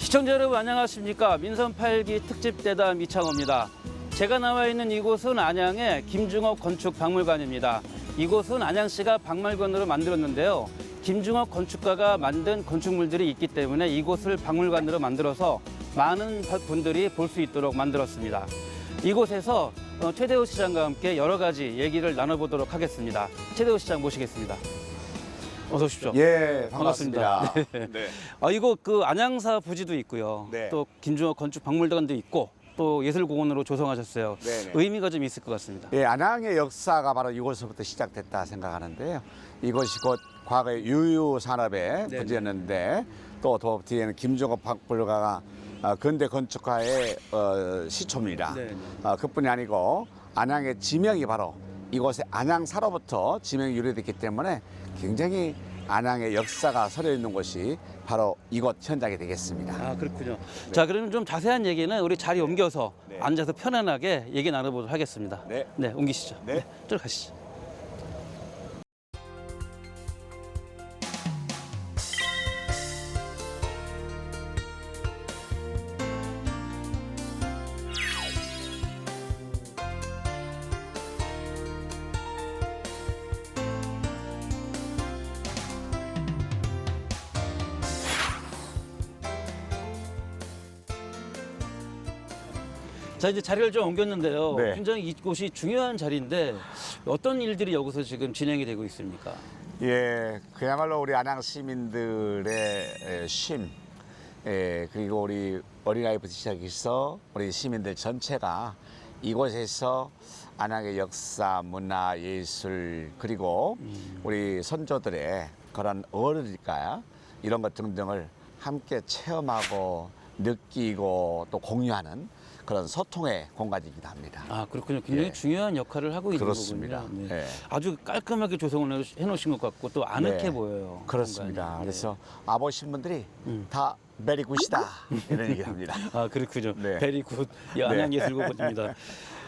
시청자 여러분 안녕하십니까. 민선 8기 특집대담 이창호입니다. 제가 나와 있는 이곳은 안양의 김중옥 건축박물관입니다. 이곳은 안양시가 박물관으로 만들었는데요. 김중옥 건축가가 만든 건축물들이 있기 때문에 이곳을 박물관으로 만들어서 많은 분들이 볼 수 있도록 만들었습니다. 이곳에서 최대호 시장과 함께 여러 가지 얘기를 나눠보도록 하겠습니다. 최대호 시장 모시겠습니다. 어서 오십시오. 예, 반갑습니다. 네. 이거 그 안양사 부지도 있고요. 네. 또 김중옥 건축박물관도 있고 또 예술공원으로 조성하셨어요. 네네. 의미가 좀 있을 것 같습니다. 예, 안양의 역사가 바로 이곳서부터 시작됐다 생각하는데요. 이곳이 곧 과거의 유유산업의 네네. 부지였는데 또 뒤에는 김중옥 박물가가 근대 건축가의 시초입니다. 네네. 그뿐이 아니고 안양의 지명이 바로 이곳의 안양사로부터 지명이 유래됐기 때문에 굉장히 안양의 역사가 서려 있는 곳이 바로 이곳 현장이 되겠습니다. 아, 그렇군요. 자, 그러면 좀 자세한 얘기는 우리 자리 옮겨서 네. 앉아서 편안하게 얘기 나눠보도록 하겠습니다. 네. 네, 옮기시죠. 네. 저리 가시죠. 자, 이제 자리를 좀 옮겼는데요. 네. 굉장히 이곳이 중요한 자리인데 어떤 일들이 여기서 지금 진행이 되고 있습니까? 예, 그야말로 우리 안양 시민들의 쉼, 그리고 우리 어린아이부터 시작해서 우리 시민들 전체가 이곳에서 안양의 역사, 문화, 예술, 그리고 우리 선조들의 그런 어른일까 이런 것 등등을 함께 체험하고 느끼고 또 공유하는 그런 소통의 공간이기도 합니다. 아, 그렇군요. 굉장히 예. 중요한 역할을 하고 있는 그렇습니다. 거군요. 네. 예. 아주 깔끔하게 조성을 해놓으신 것 같고 또 아늑해 네. 보여요. 그렇습니다. 공간이. 그래서 아버신 분들이 음. 다 베리굿이다 이런 얘기를 합니다. 아, 그렇군요. 네. 베리굿 안양예술공원입니다.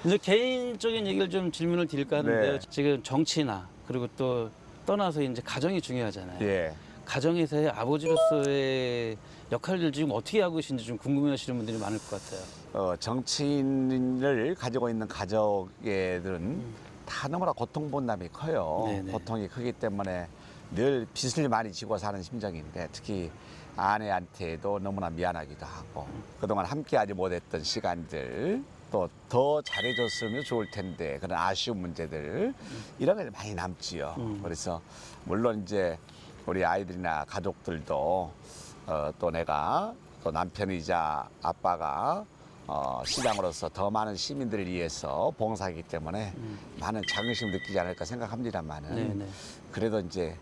이제 개인적인 얘기를 좀 질문을 드릴까 하는데요. 네. 지금 정치나 그리고 또 떠나서 이제 가정이 중요하잖아요. 예. 가정에서의 아버지로서의 역할을 지금 어떻게 하고 계신지 좀 궁금해하시는 분들이 많을 것 같아요. 정치인을 가지고 있는 가족애들은 다 너무나 고통분담이 커요. 네네. 고통이 크기 때문에 늘 빚을 많이 지고 사는 심정인데 특히 아내한테도 너무나 미안하기도 하고 그동안 함께하지 못했던 시간들 또 더 잘해줬으면 좋을 텐데 그런 아쉬운 문제들 이런 게 많이 남지요. 그래서 물론 이제 우리 아이들이나 가족들도 또 내가 또 남편이자 아빠가 시장으로서 더 많은 시민들을 위해서 봉사하기 때문에 많은 자긍심을 느끼지 않을까 생각합니다만은 네네. 그래도 이제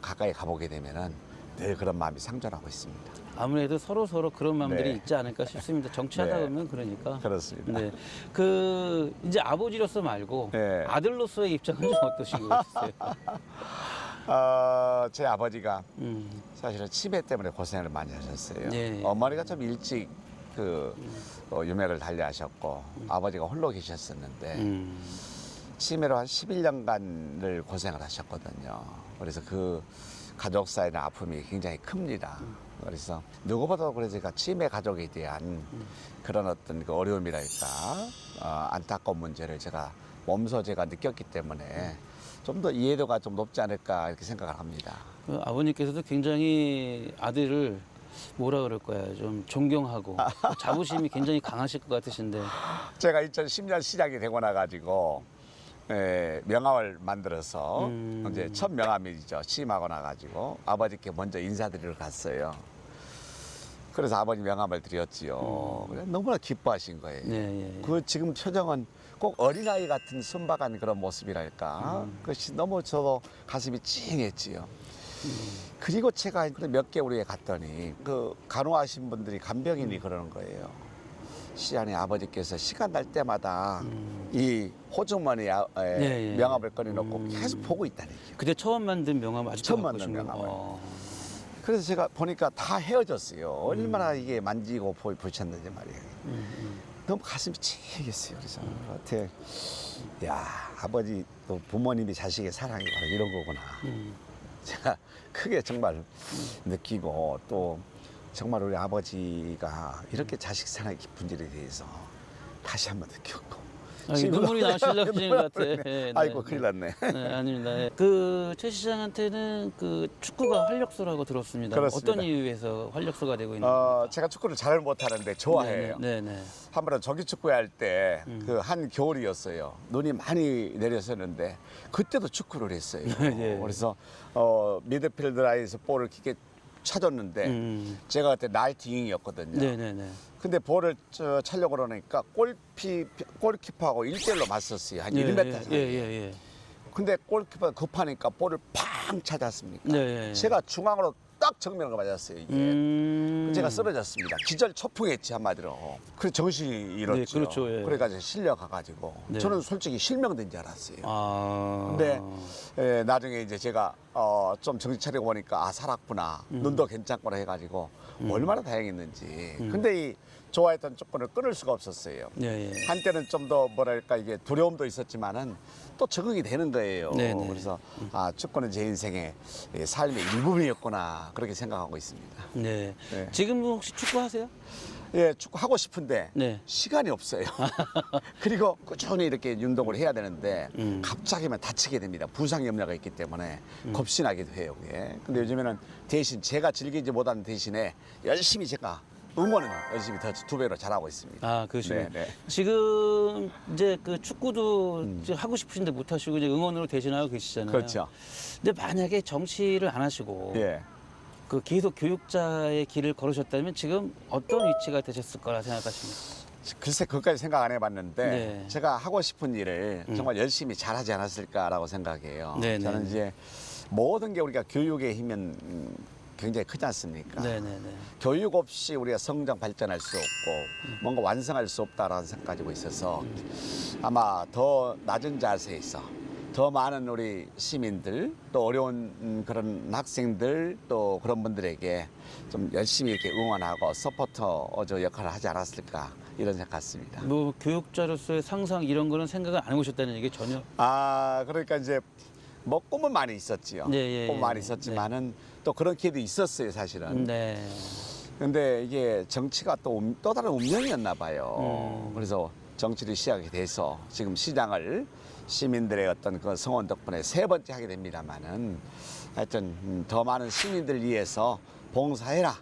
가까이 가보게 되면은 늘 그런 마음이 상존하고 있습니다. 아무래도 서로 그런 마음들이 네. 있지 않을까 싶습니다. 정치하다 네. 보면 그러니까. 그렇습니다. 네. 그 이제 아버지로서 말고 네. 아들로서의 입장은 좀 어떠신 것 같으세요? 제 아버지가 음. 사실은 치매 때문에 고생을 많이 하셨어요. 네. 어머니가 좀 일찍 유맥을 달리하셨고 아버지가 홀로 계셨었는데 치매로 한 11년간을 고생을 하셨거든요. 그래서 그 가족사의 아픔이 굉장히 큽니다. 그래서 누구보다도 그래서 제가 치매 가족에 대한 그런 어떤 그 어려움이랄까 안타까운 문제를 제가 몸소 제가 느꼈기 때문에 좀 더 이해도가 좀 높지 않을까 이렇게 생각을 합니다. 그 아버님께서도 굉장히 아들을 뭐라 그럴 거야 좀 존경하고 또 자부심이 굉장히 강하실 것 같으신데. 제가 2010년 시작이 되고 나가지고 명함을 만들어서 이제 첫 명함이죠. 취임하고 나가지고 아버지께 먼저 인사드리러 갔어요. 그래서 아버님 명함을 드렸지요. 그래 너무나 기뻐하신 거예요. 네, 예. 그 지금 표정은 꼭 어린아이 같은 순박한 그런 모습이랄까. 그것이 너무 저도 가슴이 찡했지요. 그리고 제가 몇 개월 후에 갔더니 그 간호하신 분들이 간병인이 그러는 거예요. 시안의 아버지께서 시간 날 때마다 이 호주머니에 예. 명함을 꺼내놓고 계속 보고 있다는 얘기예요. 그때 처음 만든 명함 아직도 처음 갖고 만든 계신 거. 명함을. 그래서 제가 보니까 다 헤어졌어요. 얼마나 이게 만지고 보셨는지 말이에요. 너무 가슴이 찡했어요. 그래서 어떻게 야 아버지 또 부모님이 자식의 사랑이 바로 이런 거구나. 제가 크게 정말 느끼고 또 정말 우리 아버지가 이렇게 자식 사랑의 깊은 일에 대해서 다시 한번 느꼈고 눈물이 나시려고 하시는 것 같아. 네, 아이고 네. 큰일 났네. 네, 아닙니다. 네. 그최 시장한테는 그 축구가 활력소라고 들었습니다. 그렇습니다. 어떤 이유에서 활력소가 되고 있는? 제가 축구를 잘 못하는데 좋아해요. 네네. 한 번은 조기 축구 할 때 그 한 겨울이었어요. 눈이 많이 내렸었는데 그때도 축구를 했어요. 예. 그래서 미드필드 라인에서 볼을 깊게 찾았는데 제가 그때 나이팅이었거든요. 네네네. 근데 볼을 차려고 그러니까 골키퍼하고 1대1로 맞섰어요. 한 1m 사이. 예예예. 근데 골키퍼가 급하니까 볼을 팡 찾았습니까? 네. 제가 중앙으로 딱 정면으로 맞았어요. 이게. 제가 쓰러졌습니다. 기절 초풍했지 한마디로. 그래서 정신이 잃었죠. 네, 그렇죠. 예. 그래가지고 실려가가지고 네. 저는 솔직히 실명된 줄 알았어요. 아. 근데 나중에 이제 제가 좀 정신 차리고 보니까 아 살았구나. 눈도 괜찮구나 해가지고 얼마나 다행했는지. 근데 이 좋아했던 조건을 끊을 수가 없었어요. 예. 한때는 좀 더 뭐랄까 이게 두려움도 있었지만은 또 적응이 되는 거예요. 네네. 그래서 아 축구는 제 인생의 삶의 일부분이었구나 그렇게 생각하고 있습니다. 네. 네. 지금 혹시 축구 하세요? 예, 축구 하고 싶은데 네. 시간이 없어요. 그리고 꾸준히 이렇게 운동을 해야 되는데 갑자기만 다치게 됩니다. 부상 염려가 있기 때문에 겁신하기도 해요. 예. 근데 요즘에는 대신 제가 즐기지 못하는 대신에 열심히 제가 응원은 열심히 더 2배로 잘하고 있습니다. 아, 그러시군요. 네. 지금 이제 그 축구도 이제 하고 싶으신데 못 하시고 이제 응원으로 대신하고 계시잖아요. 그렇죠. 근데 만약에 정치를 안 하시고 예. 그 계속 교육자의 길을 걸으셨다면 지금 어떤 위치가 되셨을 거라 생각하십니까? 글쎄 그것까지 생각 안 해봤는데 네. 제가 하고 싶은 일을 정말 열심히 잘하지 않았을까라고 생각해요. 네네. 저는 이제 모든 게 우리가 교육의 힘은 굉장히 크지 않습니까? 네네네. 교육 없이 우리가 성장 발전할 수 없고 뭔가 완성할 수 없다라는 생각 가지고 있어서 아마 더 낮은 자세에서 더 많은 우리 시민들 또 어려운 그런 학생들 또 그런 분들에게 좀 열심히 이렇게 응원하고 서포터 역할을 하지 않았을까 이런 생각 같습니다. 뭐 교육자로서의 상상 이런 거는 생각을 안 해보셨다는 얘기 전혀. 아 그러니까 이제 뭐 꿈은 많이 있었지요. 네, 꿈은 많이 있었지만은 또 그런 기회도 있었어요 사실은. 네. 근데 이게 정치가 또 다른 운명이었나 봐요. 그래서 정치를 시작이 돼서 지금 시장을 시민들의 어떤 그 성원 덕분에 3번째 하게 됩니다만은 하여튼 더 많은 시민들 위해서 봉사해라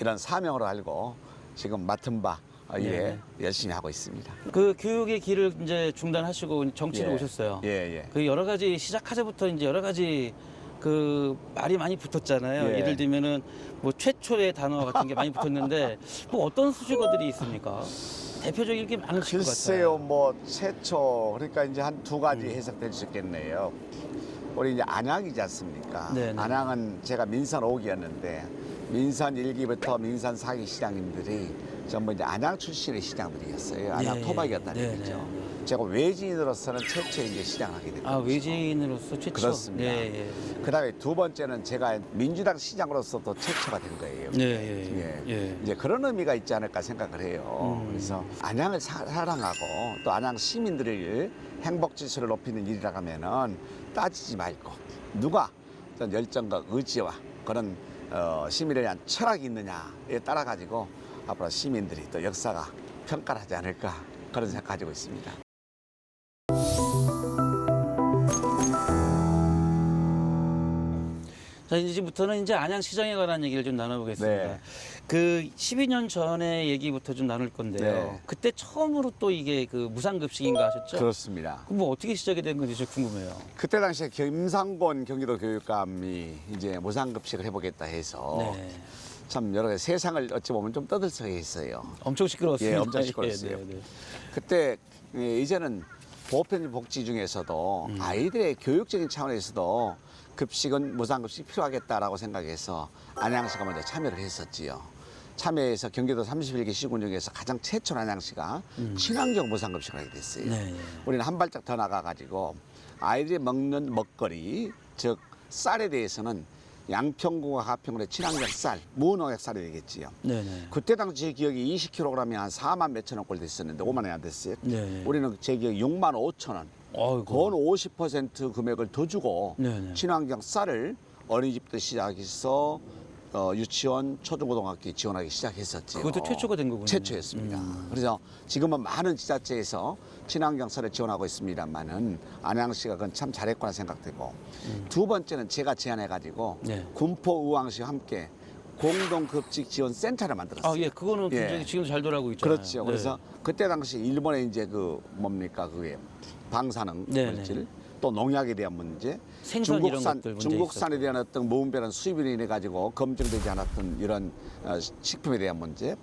이런 사명으로 알고 지금 맡은 바 일에 열심히 하고 있습니다. 그 교육의 길을 이제 중단하시고 정치로 예. 오셨어요. 예. 그 여러 가지 시작하자부터 이제 여러 가지 그 말이 많이 붙었잖아요. 예. 예를 들면은 뭐 최초의 단어 같은 게 많이 붙었는데 뭐 어떤 수식어들이 있습니까? 대표적인 게 많으실 것 같아요. 글쎄요, 뭐 최초 그러니까 이제 한 2가지 해석될 수 있겠네요. 우리 이제 안양이지 않습니까? 네네. 안양은 제가 민선 5기였는데 민선 1기부터 민선 4기 시장님들이 전부 이제 안양 출신의 시장들이었어요. 안양 예, 토박이었다는 네, 얘기죠. 네. 제가 외지인으로서는 최초의 이제 시장을 하게 됐거든요. 아, 외지인으로서 최초. 그렇습니다. 네, 그다음에 2번째는 제가 민주당 시장으로서도 최초가 된 거예요. 예. 이제 그런 의미가 있지 않을까 생각을 해요. 그래서 안양을 사랑하고 또 안양 시민들의 행복 지수를 높이는 일이라 하면은 따지지 말고 누가 어떤 열정과 의지와 그런 시민에 대한 철학이 있느냐에 따라 가지고 앞으로 시민들이 또 역사가 평가를 하지 않을까 그런 생각 가지고 있습니다. 자, 이제부터는 이제 안양시장에 관한 얘기를 좀 나눠보겠습니다. 네. 그 12년 전의 얘기부터 좀 나눌 건데요. 네. 그때 처음으로 또 이게 그 무상급식인가 하셨죠? 그렇습니다. 그럼 뭐 어떻게 시작이 된 건지 좀 궁금해요. 그때 당시에 김상곤 경기도 교육감이 이제 무상급식을 해보겠다 해서 네. 참 여러 가지 세상을 어찌 보면 좀 떠들썩했어요. 엄청 시끄러웠습니다. 예, 엄청 시끄러웠어요. 네. 그때 이제는 보편 복지 중에서도 아이들의 교육적인 차원에서도 급식은 무상급식이 필요하겠다라고 생각해서 안양시가 먼저 참여를 했었지요. 참여해서 경기도 31개 시군 중에서 가장 최초로 안양시가 친환경 무상급식을 하게 됐어요. 네. 우리는 한 발짝 더 나가가지고 아이들이 먹는 먹거리, 즉 쌀에 대해서는 양평군과 하평군의 친환경 쌀, 무농약 쌀이 되겠지요. 네네. 그때 당시 제 기억이 20kg이 한 4만 몇천 원꼴 됐었는데 5만 원이 안 됐어요. 네. 우리는 제 기억 6만 5천 원. 어이구. 건 50% 금액을 더 주고 네네. 친환경 쌀을 어린이집부터 시작해서 유치원, 초중고등학교 지원하기 시작했었죠. 그것도 최초가 된 거군요. 최초였습니다. 그래서 지금은 많은 지자체에서 친환경사를 지원하고 있습니다만은 안양시가 그건 참 잘했구나 생각되고 두 번째는 제가 제안해가지고 네. 군포 의왕시와 함께 공동급식 지원 센터를 만들었어요. 아, 예, 그거는 예. 굉장히 지금도 잘 돌아가고 있잖아요. 그렇죠. 그래서 그때 당시 일본에 이제 그 뭡니까 그게 방사능 네, 물질 또 농약에 대한 문제, 생선 이런 것들 문제 중국산에 있었고. 대한 어떤 무분별한 수입으로 인해 가지고 검증되지 않았던 이런 식품에 대한 문제,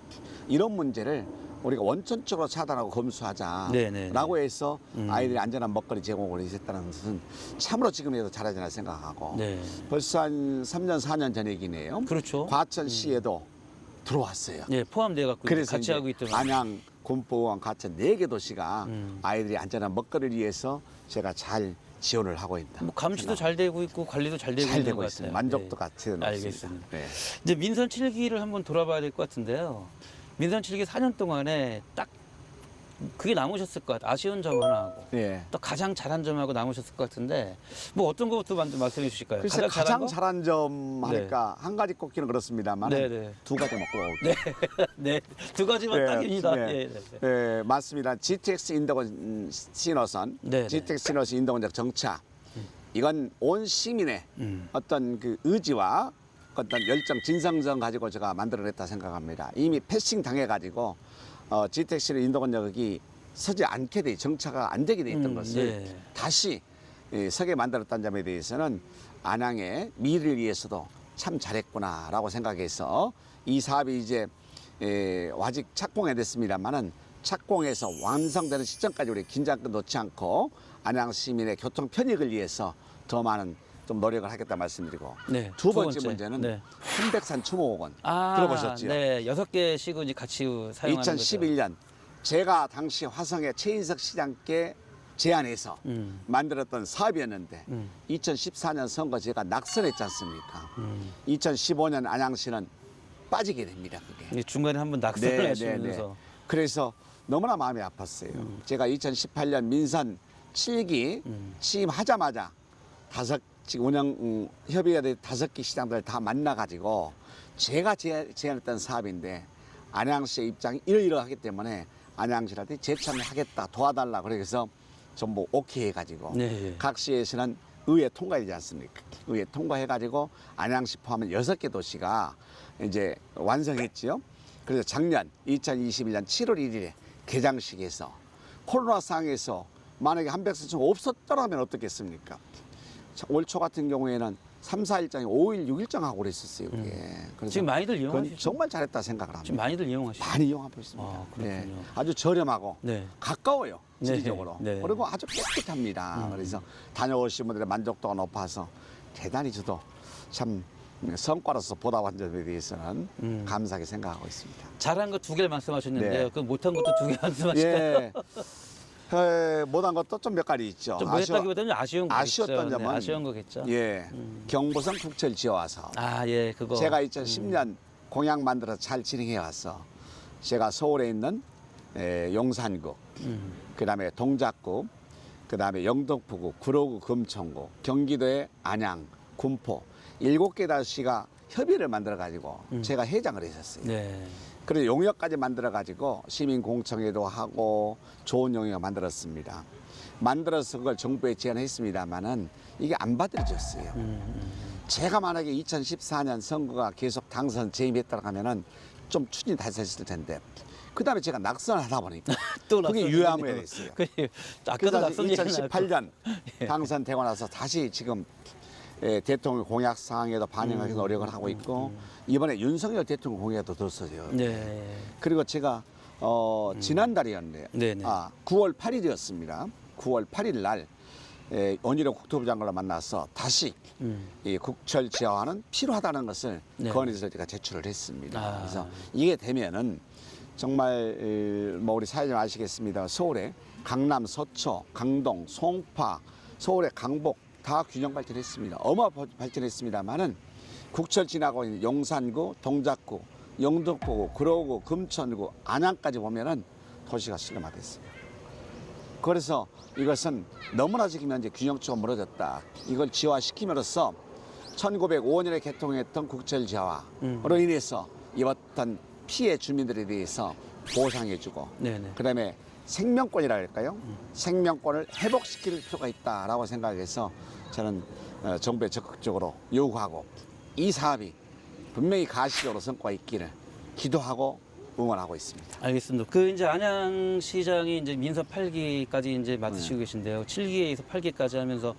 이런 문제를 우리가 원천적으로 차단하고 검수하자라고 네, 네, 네. 해서 아이들이 안전한 먹거리 제공을 했다는 것은 참으로 지금에도 잘하지나 생각하고 네. 벌써 한 3년 4년 전 얘기네요. 그렇죠. 과천시에도 들어왔어요. 예, 포함돼 갖고 그래서 같이 이제 하고 있더라고요. 안양, 군포, 과천 4개 도시가 아이들이 안전한 먹거리를 위해서 제가 잘 지원을 하고 있다. 뭐 감시도 잘 되고 있고 관리도 잘 되고 잘 있는 되고 것 있습니다. 같아요. 만족도 네. 같이 높습니다. 알겠습니다. 네. 이제 민선 7기를 한번 돌아봐야 될 것 같은데요. 민선 7기 4년 동안에 딱 그게 남으셨을 것 같아요. 아쉬운 점 하나 하고 네. 또 가장 잘한 점하고 남으셨을 것 같은데 뭐 어떤 것부터 먼저 말씀해 주실까요? 글쎄 가장 잘한 점 네. 하니까 한 가지 꼽기는 그렇습니다만 네네. 두 가지 먹고 네, 네, 두 가지만 딱입니다. 네. 예, 네, 네. 네, 맞습니다. GTX 인도권 신호선, 네, GTX 신호선 인도권적 정차, 이건 온 시민의 어떤 그 의지와 어떤 열정, 진성정 가지고 제가 만들어냈다 생각합니다. 이미 패싱 당해가지고 GTX 인도권역이 서지 않게 돼, 정차가 안 되게 돼 있던 것을 네. 다시 서게 만들었다는 점에 대해서는 안양의 미래를 위해서도 참 잘했구나라고 생각해서 이 사업이 이제 아직 착공이 됐습니다만은 착공해서 완성되는 시점까지 우리 긴장도 놓지 않고 안양 시민의 교통 편익을 위해서 더 많은 좀 노력을 하겠다 말씀드리고 네, 두 번째 문제는 네. hun백산 추모공원 아, 들어보셨죠? 네, 6개 시군이 같이 사용하는 거죠. 2011년 제가 당시 화성의 최인석 시장께 제안해서 만들었던 사업이었는데 2014년 선거 제가 낙선했지 않습니까? 2015년 안양시는 빠지게 됩니다. 그게. 이게 중간에 한번 낙선을 하시면서 그래서 너무나 마음이 아팠어요. 제가 2018년 민선 7기 취임하자마자 지금 운영 협의가 된 5개 시장들 다 만나가지고 제가 제안했던 사업인데 안양시의 입장이 이러이러하기 때문에 안양시한테 재참여하겠다 도와달라 그래서 전부 오케이 해가지고 네. 각 시에서는 의회 통과되지 않습니까? 의회 통과해가지고 안양시 포함한 6개 도시가 이제 완성했지요. 그래서 작년 2021년 7월 1일에 개장식에서 코로나 상황에서 만약에 한백선수가 없었더라면 어떻겠습니까? 올 초 같은 경우에는 3, 4일장에 5일, 6일장 하고 그랬었어요. 그게. 그래서 지금 많이들 그건 이용하시죠? 정말 잘했다 생각을 합니다. 지금 많이들 이용하시죠? 많이 이용하고 있습니다. 아, 그렇군요. 아주 저렴하고 네. 가까워요. 네, 지리적으로. 네. 그리고 아주 깨끗합니다. 그래서 다녀오신 분들의 만족도가 높아서 대단히 저도 참 성과로서 보답한 점에 대해서는 감사하게 생각하고 있습니다. 잘한 거 2개를 말씀하셨는데요. 네. 그 못한 것도 2개 말씀하실까요? 예. 못한 것도 좀 몇 가지 있죠. 좀 못했다기보다는 아쉬운 거겠죠. 아쉬웠던 점은 네, 아쉬운 거겠죠. 예. 경보선 국철 지어와서 아, 예, 그거. 제가 2010년 공약 만들어서 잘 진행해 왔어. 제가 서울에 있는 용산구, 그다음에 동작구, 그다음에 영등포구, 구로구, 금천구, 경기도의 안양, 군포 7개 도시가 협의를 만들어 가지고 제가 회장을 했었어요. 네. 그래서 용역까지 만들어 가지고 시민 공청회도 하고 좋은 용역 만들었습니다. 만들어서 그걸 정부에 제안했습니다만은 이게 안 받아들여졌어요. 제가 만약에 2014년 선거가 계속 당선 재임했다고 하면은 좀 추진이 달성했을 텐데 그다음에 제가 낙선을 하다 보니까 또 그게 낙선 유야무야 얘기네요. 됐어요. 아까도 그래서 낙선 얘기 2018년 당선되고 나서 다시 지금 대통령 공약 사항에도 반영하기 노력을 하고 있고 이번에 윤석열 대통령 공약도 들었어요. 네. 그리고 제가 지난달이었는데 네네. 9월 8일이었습니다. 9월 8일 날 원희룡 국토부 장관을 만나서 다시 이 국철 지하화는 필요하다는 것을 네. 건의서 제가 제출을 했습니다. 아. 그래서 이게 되면은 정말 뭐 우리 사회자님 아시겠습니다. 서울에 강남, 서초, 강동, 송파, 서울의 강북 다 균형 발전했습니다. 발전했습니다만은 국철 지나고 있는 용산구, 동작구, 영등포구, 구로구, 금천구, 안양까지 보면은 도시가 실험화됐습니다. 그래서 이것은 너무나 지금 현재 균형추가 무너졌다. 이걸 지화시킴으로써 1905년에 개통했던 국철지하화로 인해서 입었던 피해 주민들에 대해서 보상해주고 네네. 그다음에 생명권이라 할까요? 생명권을 회복시킬 필요가 있다라고 생각해서 저는 정부에 적극적으로 요구하고 이 사업이 분명히 가시적으로 성과가 있기를 기도하고 응원하고 있습니다. 알겠습니다. 그 이제 안양시장이 이제 민선 8기까지 이제 맡으시고 계신데요. 7기에서 8기까지 하면서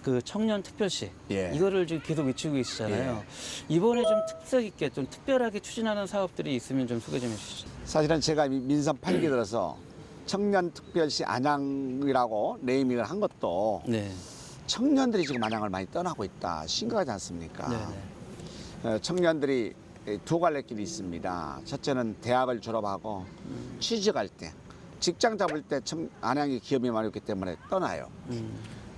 그 청년 특별시 예. 이거를 지금 계속 외치고 계시잖아요. 이번에 좀 특색 있게 좀 특별하게 추진하는 사업들이 있으면 좀 소개 좀 해주시죠. 사실은 제가 민선 8기 들어서 청년특별시 안양이라고 네이밍을 한 것도 네. 청년들이 지금 안양을 많이 떠나고 있다. 심각하지 않습니까? 네네. 청년들이 두 갈래길이 있습니다. 첫째는 대학을 졸업하고 취직할 때, 직장 잡을 때 안양에 기업이 많이 없기 때문에 떠나요.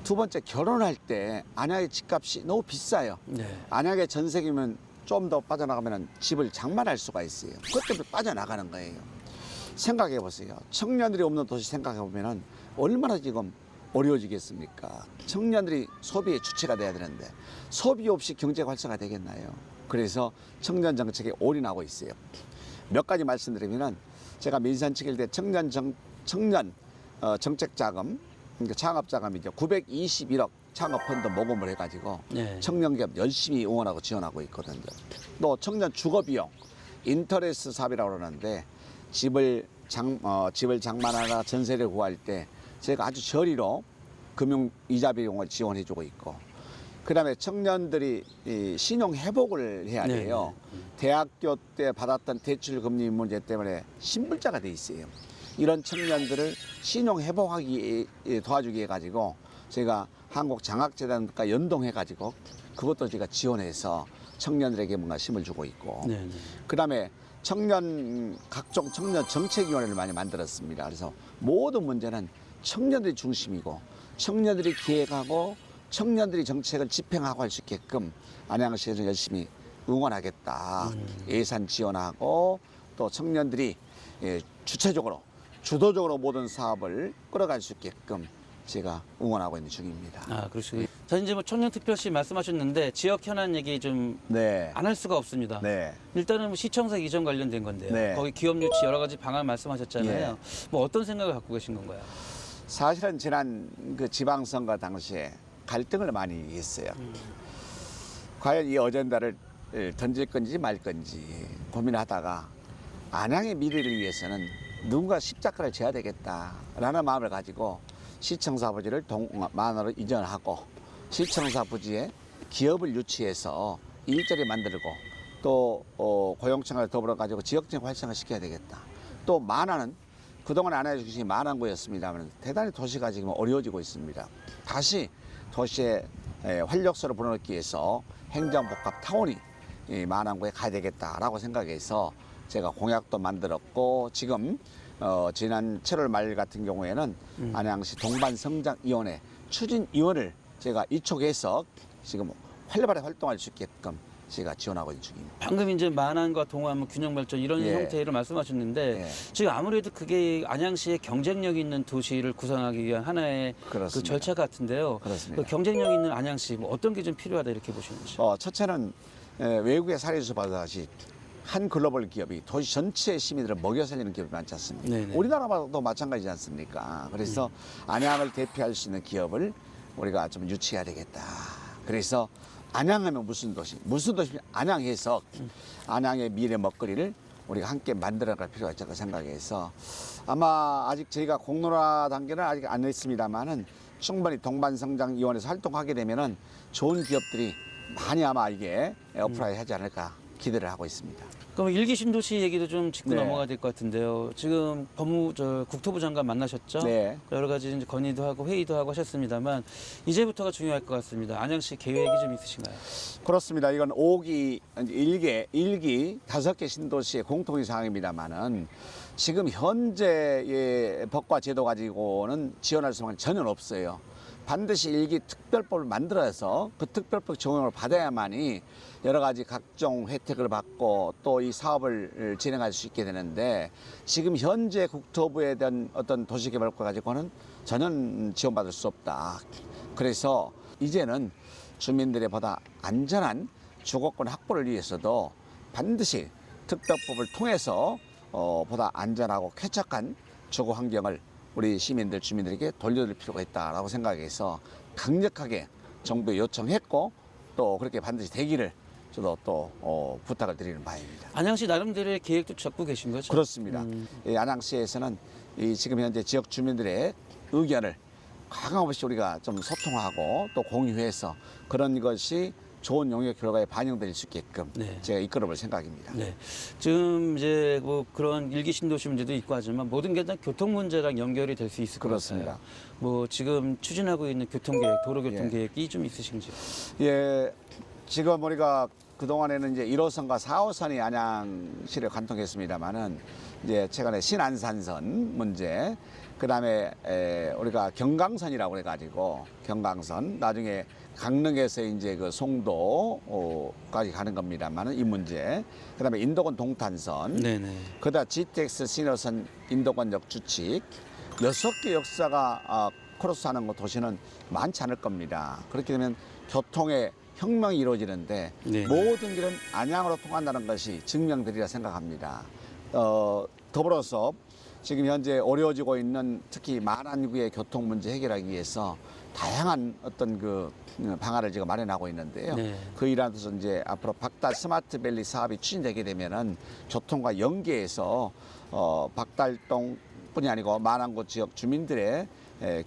두 번째, 결혼할 때 안양의 집값이 너무 비싸요. 네. 안양의 전세기면 좀 더 빠져나가면 집을 장만할 수가 있어요. 그것 때문에 빠져나가는 거예요. 생각해 보세요. 청년들이 없는 도시 생각해 보면은 얼마나 지금 어려워지겠습니까? 청년들이 소비의 주체가 돼야 되는데 소비 없이 경제 활성화 되겠나요? 그래서 청년 정책에 올인하고 있어요. 몇 가지 말씀드리면은 제가 민선 측일 때 청년 정책 자금, 그러니까 창업 자금이죠. 921억 창업 펀드 모금을 해가지고 네. 청년 기업 열심히 응원하고 지원하고 있거든요. 또 청년 주거 비용 인터레스 사업이라고 그러는데 집을 장만하나 전세를 구할 때 제가 아주 저리로 금융 이자 비용을 지원해주고 있고, 그다음에 청년들이 이 신용 회복을 해야 돼요. 대학교 때 받았던 대출 금리 문제 때문에 신불자가 돼 있어요. 이런 청년들을 신용 회복하기 도와주기 해 가지고 제가 한국장학재단과 연동해 가지고 그것도 제가 지원해서 청년들에게 뭔가 힘을 주고 있고, 네네. 그다음에 각종 청년 정책위원회를 많이 만들었습니다. 그래서 모든 문제는 청년들이 중심이고 청년들이 기획하고 청년들이 정책을 집행하고 할 수 있게끔 안양시에서 열심히 응원하겠다. 예산 지원하고 또 청년들이 주체적으로 주도적으로 모든 사업을 끌어갈 수 있게끔 제가 응원하고 있는 중입니다. 아, 그러시군요. 자, 이제 뭐 청년특별시 말씀하셨는데 지역 현안 얘기 좀 네. 안 할 수가 없습니다. 네. 일단은 뭐 시청사 이전 관련된 건데요. 네. 거기 기업 유치 여러 가지 방안 말씀하셨잖아요. 예. 뭐 어떤 생각을 갖고 계신 건가요? 사실은 지난 그 지방선거 당시에 갈등을 많이 했어요. 과연 이 어젠다를 던질 건지 말 건지 고민하다가 안양의 미래를 위해서는 누군가 십자가를 져야 되겠다라는 마음을 가지고 시청사 부지를 만으로 이전하고 시청사 부지에 기업을 유치해서 일자리 만들고 또 고용청을 더불어 가지고 지역적 활성화 시켜야 되겠다. 또 만안은 그동안 안양시 만안구였습니다만 대단히 도시가 지금 어려워지고 있습니다. 다시 도시의 활력소를 불어넣기 위해서 행정복합 타운이 만안구에 가야 되겠다라고 생각해서 제가 공약도 만들었고, 지금 지난 7월 말 같은 경우에는 안양시 동반성장위원회 추진위원을 제가 이촉해서 지금 활발히 활동할 수 있게끔 제가 지원하고 있는 중입니다. 방금 이제 만안과 동호하면 균형 발전 이런 예. 형태를 말씀하셨는데 예. 지금 아무래도 그게 안양시의 경쟁력 있는 도시를 구성하기 위한 하나의 그 그렇습니다. 절차 같은데요. 그렇습니다. 그 경쟁력 있는 안양시 뭐 어떤 게 좀 필요하다 이렇게 보시는지. 첫째는 외국의 사례에서 봐다시 한 글로벌 기업이 도시 전체의 시민들을 먹여 살리는 기업이 많지 않습니까? 네네. 우리나라도 마찬가지지 않습니까? 그래서 안양을 대표할 수 있는 기업을 우리가 좀 유치해야 되겠다. 그래서 안양하면 무슨 도시 안양해서 안양의 미래 먹거리를 우리가 함께 만들어갈 필요가 있다고 생각해서 아마 아직 저희가 공론화 단계는 아직 안 했습니다만은 충분히 동반성장위원회에서 활동하게 되면은 좋은 기업들이 많이 아마 이게 어플라이 하지 않을까 기대를 하고 있습니다. 그럼 일기 신도시 얘기도 좀 짚고 네. 넘어가야 될 것 같은데요. 지금 국토부 장관 만나셨죠? 네. 여러 가지 이제 건의도 하고 회의도 하고 하셨습니다만 이제부터가 중요할 것 같습니다. 안양시 계획이 좀 있으신가요? 그렇습니다. 이건 5기, 1기 5개 신도시의 공통의 사항입니다만은 지금 현재의 법과 제도 가지고는 지원할 수는 전혀 없어요. 반드시 1기 특별법을 만들어서 그 특별법 적용을 받아야만이 여러 가지 각종 혜택을 받고 또 이 사업을 진행할 수 있게 되는데, 지금 현재 국토부에 대한 어떤 도시개발과 가지고는 전혀 지원받을 수 없다. 그래서 이제는 주민들의 보다 안전한 주거권 확보를 위해서도 반드시 특별법을 통해서 보다 안전하고 쾌적한 주거 환경을 우리 시민들, 주민들에게 돌려줄 필요가 있다라고 생각해서 강력하게 정부에 요청했고 또 그렇게 반드시 되기를 저도 또 부탁을 드리는 바입니다. 안양시 나름대로의 계획도 잡고 계신 거죠? 그렇습니다. 이 안양시에서는 이 지금 현재 지역 주민들의 의견을 가감없이 우리가 좀 소통하고 또 공유해서 그런 것이 좋은 용역 결과에 반영될 수 있게끔 네. 제가 이끌어볼 생각입니다. 네. 지금 이제 뭐 그런 일기 신도시 문제도 있고 하지만 모든 게 다 교통 문제랑 연결이 될 수 있을 것 그렇습니다. 같아요. 뭐 지금 추진하고 있는 교통계획, 도로교통 예. 계획이 좀 있으신지요? 예, 지금 우리가 그동안에는 이제 1호선과 4호선이 안양시를 관통했습니다만은 이제 최근에 신안산선 문제, 그 다음에 우리가 경강선이라고 그래가지고 경강선, 나중에 강릉에서 이제 그 송도까지 가는 겁니다만은 이 문제, 그 다음에 인도권 동탄선, 네네. 그다음 GTX 신호선 인도권역 주칙 6개 역사가 크로스하는 도시는 많지 않을 겁니다. 그렇게 되면 교통의 혁명이 이루어지는데 네. 모든 길은 안양으로 통한다는 것이 증명되리라 생각합니다. 더불어서 지금 현재 어려워지고 있는 특히 만안구의 교통 문제 해결하기 위해서 다양한 어떤 그 방안을 지금 마련하고 있는데요. 네. 그 일환에서 이제 앞으로 박달 스마트밸리 사업이 추진되게 되면은 교통과 연계해서 박달동뿐이 아니고 만안구 지역 주민들의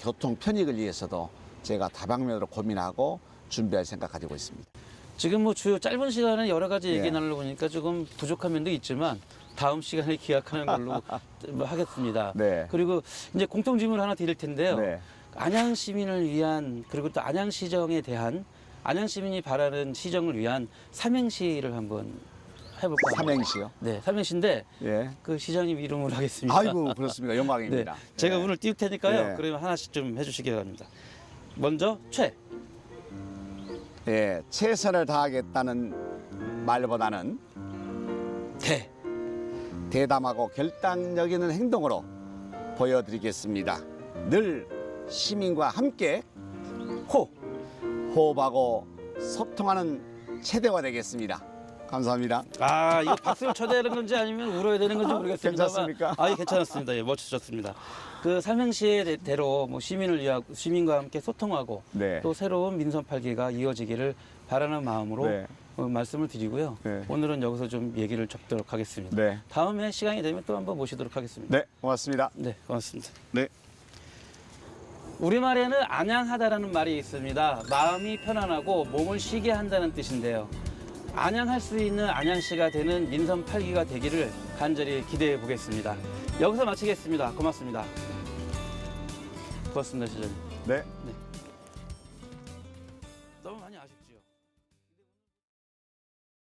교통 편익을 위해서도 제가 다방면으로 고민하고 준비할 생각 가지고 있습니다. 지금 뭐 주요 짧은 시간에 여러 가지 얘기 예. 나눠보니까 조금 부족한 면도 있지만 다음 시간에 기약하는 걸로 뭐 하겠습니다. 네. 그리고 이제 공통 질문 하나 드릴 텐데요. 네. 안양 시민을 위한 그리고 또 안양 시정에 대한 안양 시민이 바라는 시정을 위한 삼행시를 한번 해볼까요? 삼행시요? 네, 삼행시인데 예. 그 시장님 이름으로 하겠습니다. 아이고 그렇습니까? 네, 영광입니다. 제가 예. 오늘 띄울 테니까요. 네. 그러면 하나씩 좀 해주시기 바랍니다. 먼저 최. 예, 최선을 다하겠다는 말보다는 대. 대담하고 결단력 있는 행동으로 보여드리겠습니다. 늘 시민과 함께 호. 호흡하고 소통하는 체대가 되겠습니다. 감사합니다. 아, 이거 박수를 쳐야 되는 건지 아니면 울어야 되는 건지 모르겠습니다. 괜찮습니까? 아, 예, 괜찮았습니다. 예, 멋지셨습니다. 그 삼행시의 대로 뭐 시민을 위하고 시민과 함께 소통하고 네. 또 새로운 민선 8기가 이어지기를 바라는 마음으로 네. 말씀을 드리고요. 네. 오늘은 여기서 좀 얘기를 접도록 하겠습니다. 네. 다음에 시간이 되면 또 한번 모시도록 하겠습니다. 네, 고맙습니다. 네, 고맙습니다. 네. 우리말에는 안양하다라는 말이 있습니다. 마음이 편안하고 몸을 쉬게 한다는 뜻인데요. 안양할 수 있는 안양시가 되는 민선 8기가 되기를 간절히 기대해 보겠습니다. 여기서 마치겠습니다. 고맙습니다. 고맙습니다, 시장님. 네. 네.